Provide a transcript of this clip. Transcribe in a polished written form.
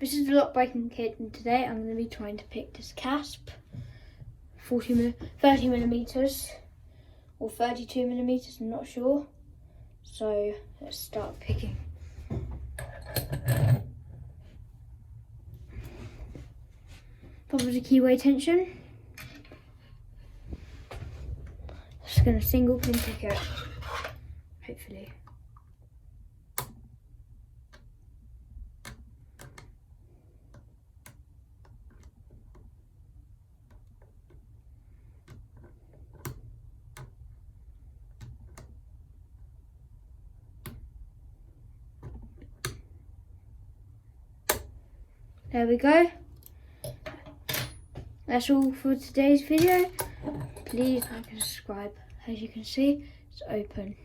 This is the lock breaking kit, and today I'm going to be trying to pick this Kasp 30mm or 32mm, I'm not sure. So let's start picking. Follow the keyway tension. Just going to single pin pick it, hopefully. There we go. That's all for today's video. Please like and subscribe. As you can see, it's open.